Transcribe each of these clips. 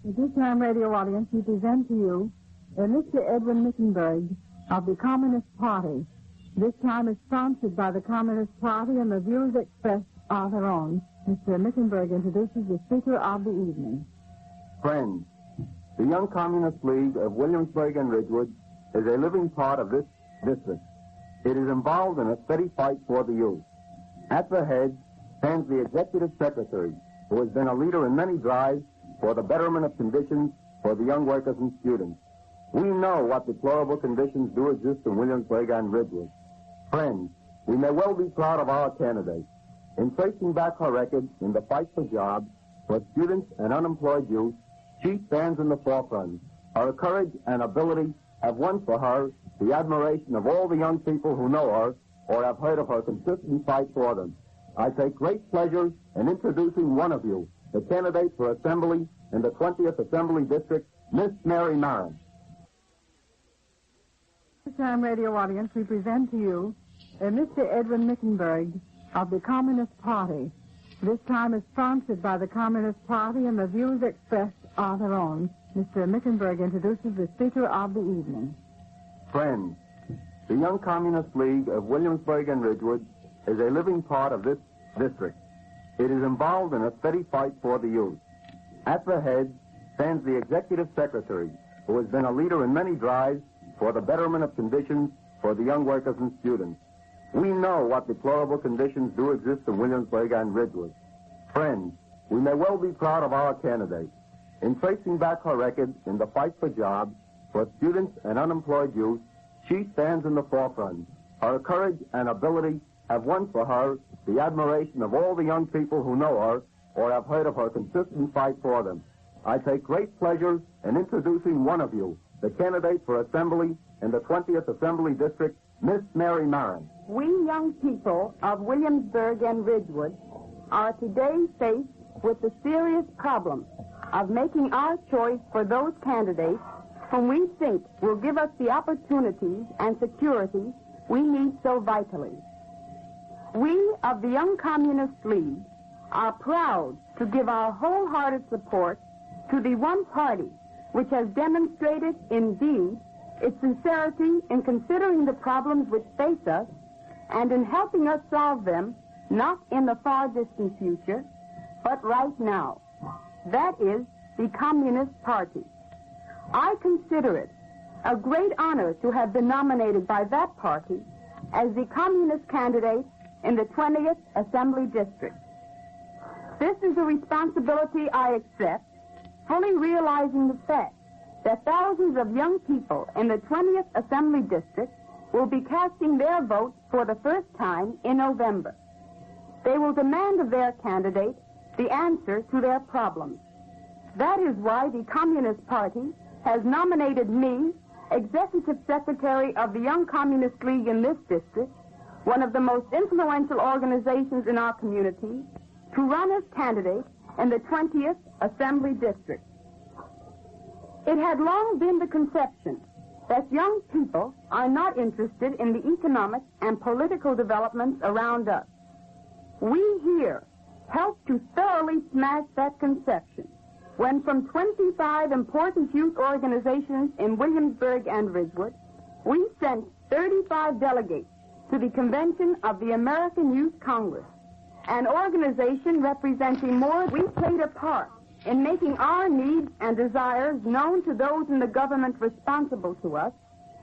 At this time, radio audience, we present to you Mr. Edwin Mickenberg of the Communist Party. This time is sponsored by the Communist Party, and the views expressed are their own. Mr. Mickenberg introduces the speaker of the evening. Friends, the Young Communist League of Williamsburg and Ridgewood is a living part of this district. It is involved in a steady fight for the youth. At the head stands the Executive Secretary, who has been a leader in many drives for the betterment of conditions for the young workers and students. We know what deplorable conditions do exist in Williamsburg and Ridgewood. Friends, we may well be proud of our candidate. In tracing back her record in the fight for jobs for students and unemployed youth, she stands in the forefront. Her courage and ability have won for her the admiration of all the young people who know her or have heard of her consistent fight for them. I take great pleasure in introducing one of you, the candidate for Assembly in the 20th Assembly District, Miss Mary Myron. This time, radio audience, we present to you Mr. Edwin Mickenberg of the Communist Party. This time is sponsored by the Communist Party, and the views expressed are their own. Mr. Mickenberg introduces the speaker of the evening. Friends, the Young Communist League of Williamsburg and Ridgewood is a living part of this district. It is involved in a steady fight for the youth. At the head stands the Executive Secretary, who has been a leader in many drives for the betterment of conditions for the young workers and students. We know what deplorable conditions do exist in Williamsburg and Ridgewood. Friends, we may well be proud of our candidate. In tracing back her record in the fight for jobs for students and unemployed youth, she stands in the forefront. Her courage and ability have won for her the admiration of all the young people who know her or have heard of her consistent fight for them. I take great pleasure in introducing one of you, the candidate for Assembly in the 20th Assembly District, Miss Mary Myron. We young people of Williamsburg and Ridgewood are today faced with the serious problem of making our choice for those candidates whom we think will give us the opportunities and security we need so vitally. We of the Young Communist League are proud to give our wholehearted support to the one party which has demonstrated, indeed, its sincerity in considering the problems which face us and in helping us solve them, not in the far distant future, but right now. That is the Communist Party. I consider it a great honor to have been nominated by that party as the Communist candidate in the 20th Assembly District. This is a responsibility I accept, fully realizing the fact that thousands of young people in the 20th Assembly District will be casting their votes for the first time in November. They will demand of their candidate the answer to their problems. That is why the Communist Party has nominated me, Executive Secretary of the Young Communist League in this district, one of the most influential organizations in our community, to run as candidate in the 20th Assembly District. It had long been the conception that young people are not interested in the economic and political developments around us. We here helped to thoroughly smash that conception when from 25 important youth organizations in Williamsburg and Ridgewood, we sent 35 delegates to the convention of the American Youth Congress, an organization representing more. We played a part in making our needs and desires known to those in the government responsible to us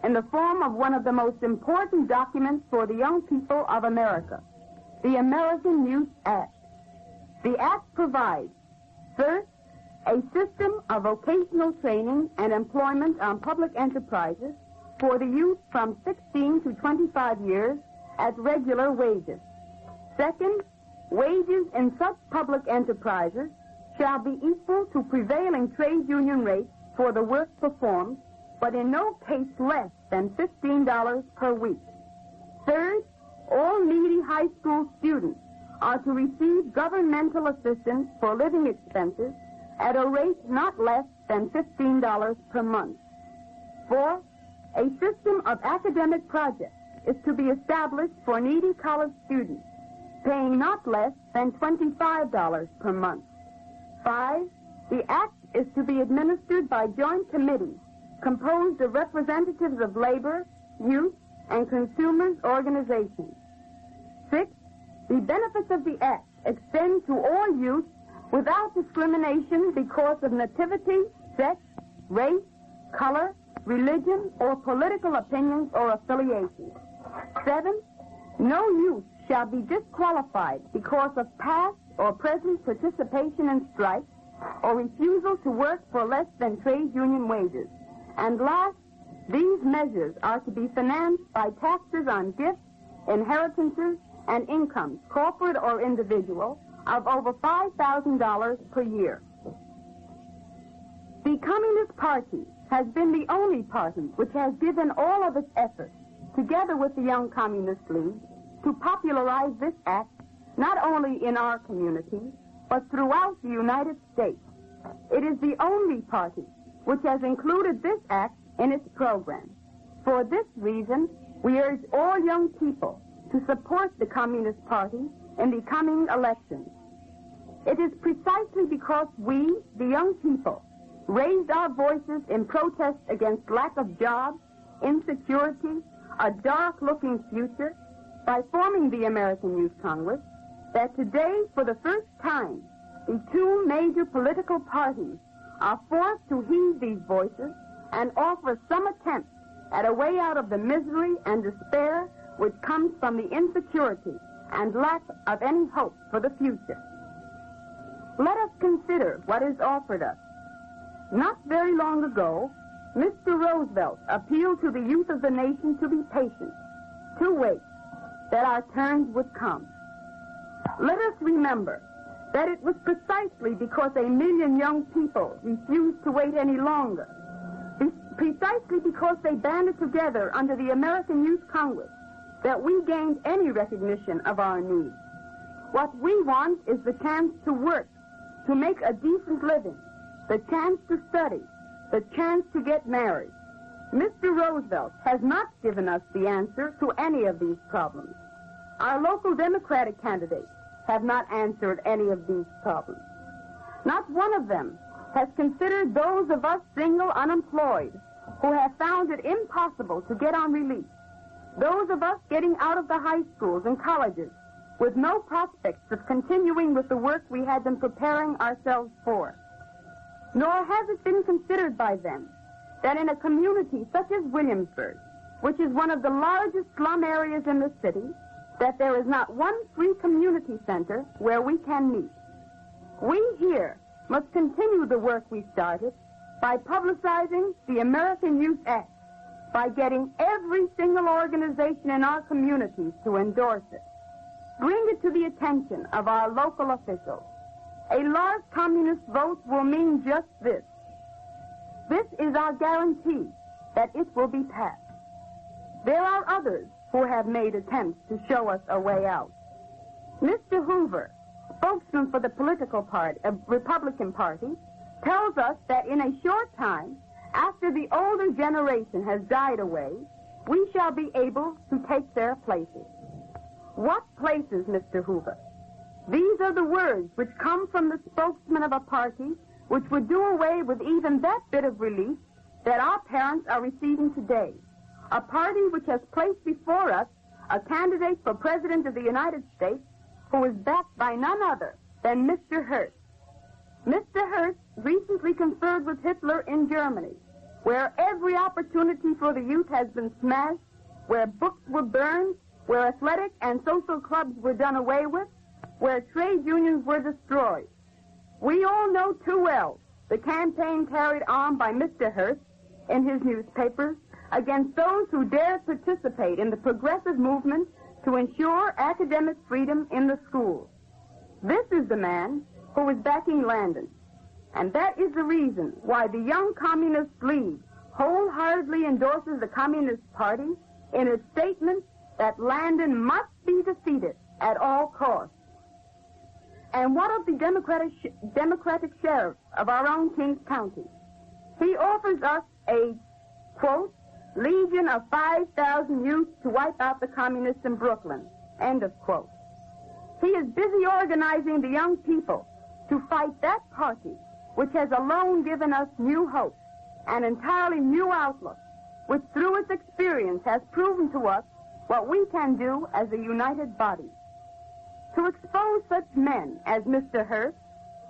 in the form of one of the most important documents for the young people of America, the American Youth Act. The Act provides, first, a system of vocational training and employment on public enterprises for the youth from 16 to 25 years at regular wages. Second, wages in such public enterprises shall be equal to prevailing trade union rates for the work performed, but in no case less than $15 per week. Third, all needy high school students are to receive governmental assistance for living expenses at a rate not less than $15 per month. Fourth, a system of academic projects is to be established for needy college students, paying not less than $25 per month. 5, the Act is to be administered by joint committees composed of representatives of labor, youth, and consumers' organizations. 6. The benefits of the act extend to all youth without discrimination because of nativity, sex, race, color, religion, or political opinions or affiliations. 7. No youth shall be disqualified because of past or present participation in strikes or refusal to work for less than trade union wages. And last, these measures are to be financed by taxes on gifts, inheritances, and incomes, corporate or individual, of over $5,000 per year. The Communist Party has been the only party which has given all of its efforts, together with the Young Communist League, to popularize this act not only in our community, but throughout the United States. It is the only party which has included this act in its program. For this reason, we urge all young people to support the Communist Party in the coming elections. It is precisely because we, the young people, raised our voices in protest against lack of jobs, insecurity, a dark-looking future, by forming the American Youth Congress, that today, for the first time, the two major political parties are forced to heed these voices and offer some attempt at a way out of the misery and despair which comes from the insecurity and lack of any hope for the future. Let us consider what is offered us. Not very long ago, Mr. Roosevelt appealed to the youth of the nation to be patient, to wait, that our turns would come. Let us remember that it was precisely because 1 million young people refused to wait any longer, precisely because they banded together under the American Youth Congress, that we gained any recognition of our needs. What we want is the chance to work, to make a decent living, the chance to study, the chance to get married. Mr. Roosevelt has not given us the answer to any of these problems. Our local Democratic candidates have not answered any of these problems. Not one of them has considered those of us single unemployed who have found it impossible to get on relief, those of us getting out of the high schools and colleges with no prospects of continuing with the work we had been preparing ourselves for. Nor has it been considered by them that in a community such as Williamsburg, which is one of the largest slum areas in the city, that there is not one free community center where we can meet. We here must continue the work we started by publicizing the American Youth Act, by getting every single organization in our communities to endorse it. Bring it to the attention of our local officials. A large communist vote will mean just this. This is our guarantee that it will be passed. There are others who have made attempts to show us a way out. Mr. Hoover, spokesman for the political party, Republican Party, tells us that in a short time, after the older generation has died away, we shall be able to take their places. What places, Mr. Hoover? These are the words which come from the spokesman of a party which would do away with even that bit of relief that our parents are receiving today. A party which has placed before us a candidate for President of the United States who is backed by none other than Mr. Hearst. Mr. Hearst recently conferred with Hitler in Germany, where every opportunity for the youth has been smashed, where books were burned, where athletic and social clubs were done away with, where trade unions were destroyed. We all know too well the campaign carried on by Mr. Hearst in his newspapers against those who dared participate in the progressive movement to ensure academic freedom in the schools. This is the man who is backing Landon. And that is the reason why the Young Communist League wholeheartedly endorses the Communist Party in its statement that Landon must be defeated at all costs. And what of the Democratic sheriff of our own Kings County? He offers us a, quote, legion of 5,000 youth to wipe out the communists in Brooklyn, end of quote. He is busy organizing the young people to fight that party which has alone given us new hope, an entirely new outlook, which through its experience has proven to us what we can do as a united body. To expose such men as Mr. Hearst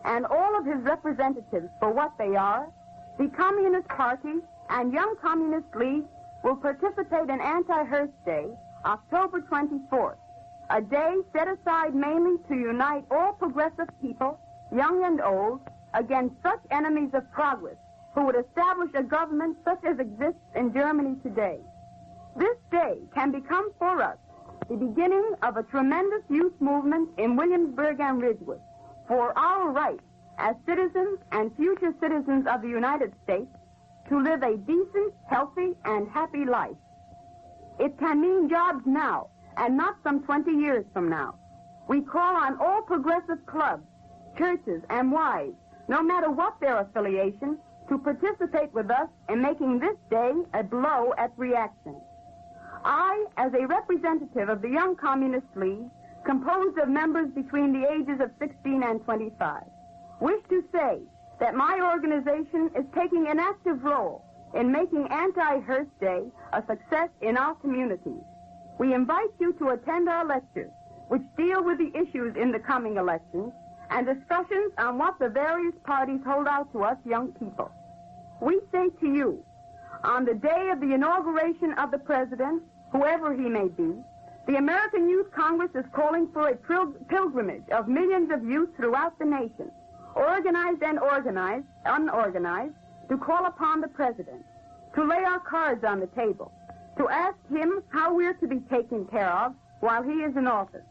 and all of his representatives for what they are, the Communist Party and Young Communist League will participate in Anti-Hearst Day, October 24th, a day set aside mainly to unite all progressive people, young and old, against such enemies of progress who would establish a government such as exists in Germany today. This day can become for us the beginning of a tremendous youth movement in Williamsburg and Ridgewood for our right as citizens and future citizens of the United States to live a decent, healthy, and happy life. It can mean jobs now and not some 20 years from now. We call on all progressive clubs, churches, and wives, no matter what their affiliation, to participate with us in making this day a blow at reaction. I, as a representative of the Young Communist League, composed of members between the ages of 16 and 25, wish to say that my organization is taking an active role in making Anti-Hearst Day a success in our communities. We invite you to attend our lectures, which deal with the issues in the coming elections and discussions on what the various parties hold out to us young people. We say to you, on the day of the inauguration of the president, whoever he may be, the American Youth Congress is calling for a pilgrimage of millions of youth throughout the nation, organized and unorganized, to call upon the president, to lay our cards on the table, to ask him how we're to be taken care of while he is in office.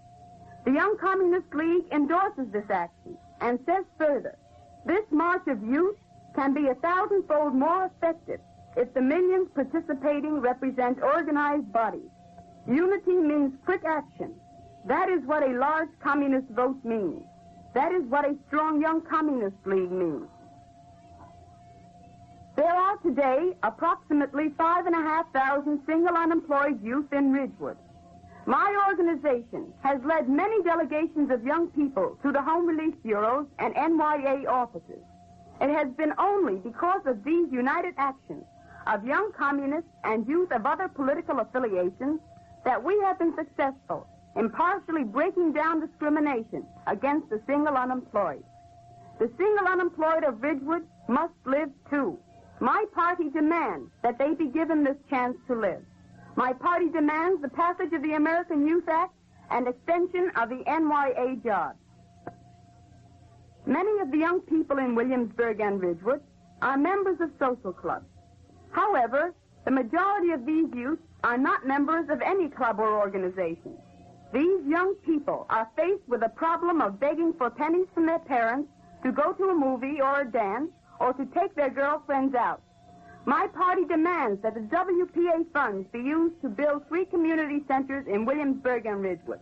The Young Communist League endorses this action and says further, this march of youth can be 1,000-fold more effective if the millions participating represent organized bodies. Unity means quick action. That is what a large communist vote means. That is what a strong Young Communist League means. There are today approximately 5,500 single unemployed youth in Ridgewood. My organization has led many delegations of young people to the Home Relief Bureaus and NYA offices. It has been only because of these united actions of young communists and youth of other political affiliations that we have been successful in partially breaking down discrimination against the single unemployed. The single unemployed of Ridgewood must live too. My party demands that they be given this chance to live. My party demands the passage of the American Youth Act and extension of the NYA jobs. Many of the young people in Williamsburg and Ridgewood are members of social clubs. However, the majority of these youth are not members of any club or organization. These young people are faced with the problem of begging for pennies from their parents to go to a movie or a dance or to take their girlfriends out. My party demands that the WPA funds be used to build 3 community centers in Williamsburg and Ridgewood.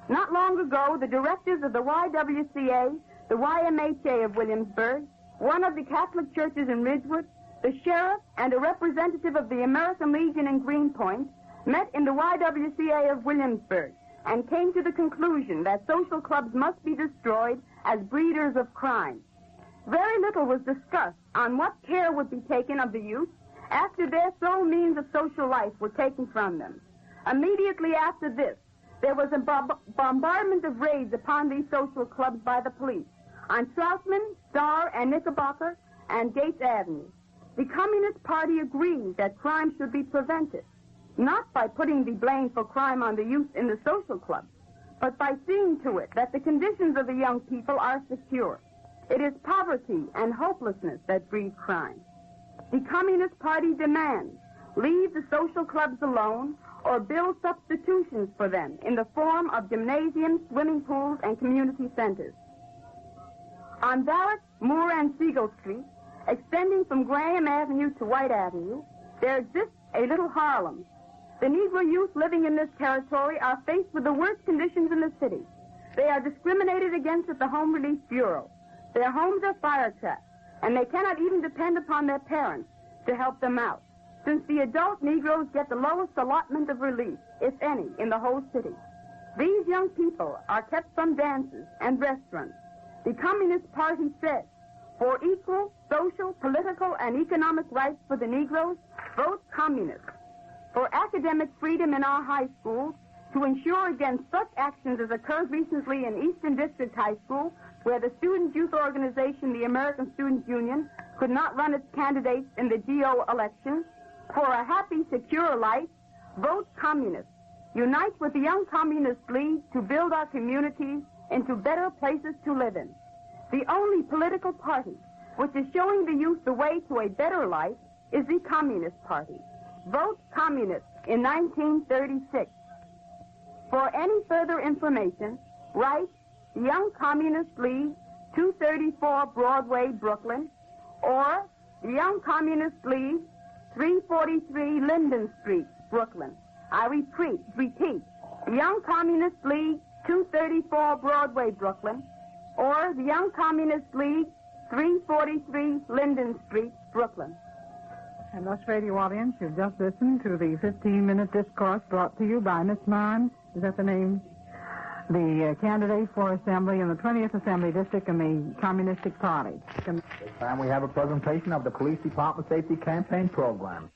Not long ago, the directors of the YWCA, the YMHA of Williamsburg, one of the Catholic churches in Ridgewood, the sheriff, and a representative of the American Legion in Greenpoint met in the YWCA of Williamsburg and came to the conclusion that social clubs must be destroyed as breeders of crime. Very little was discussed on what care would be taken of the youth after their sole means of social life were taken from them. Immediately after this, there was a bombardment of raids upon these social clubs by the police on Troutman, Star, and Knickerbocker, and Gates Avenue. The Communist Party agrees that crime should be prevented, not by putting the blame for crime on the youth in the social clubs, but by seeing to it that the conditions of the young people are secure. It is poverty and hopelessness that breed crime. The Communist Party demands leave the social clubs alone or build substitutions for them in the form of gymnasiums, swimming pools, and community centers. On Barrett, Moore, and Siegel Street, extending from Graham Avenue to White Avenue, there exists a little Harlem. The Negro youth living in this territory are faced with the worst conditions in the city. They are discriminated against at the Home Relief Bureau. Their homes are fire traps, and they cannot even depend upon their parents to help them out, since the adult Negroes get the lowest allotment of relief, if any, in the whole city. These young people are kept from dances and restaurants. The Communist Party says, For equal social, political, and economic rights for the Negroes, vote communist. For academic freedom in our high schools, to ensure against such actions as occurred recently in Eastern District High School, where the student youth organization, the American Students Union, could not run its candidates in the GO election. For a happy, secure life, vote communist. Unite with the Young Communist League to build our communities into better places to live in. The only political party which is showing the youth the way to a better life is the Communist Party. Vote communist in 1936. For any further information, write the Young Communist League, 234 Broadway, Brooklyn, or the Young Communist League, 343 Linden Street, Brooklyn. I repeat, the Young Communist League, 234 Broadway, Brooklyn, or the Young Communist League, 343 Linden Street, Brooklyn. And thus, radio audience, you've just listened to the 15-minute discourse brought to you by Miss Myron. Is that the name? The candidate for Assembly in the 20th Assembly District in the Communistic Party. This time we have a presentation of the Police Department Safety Campaign Program.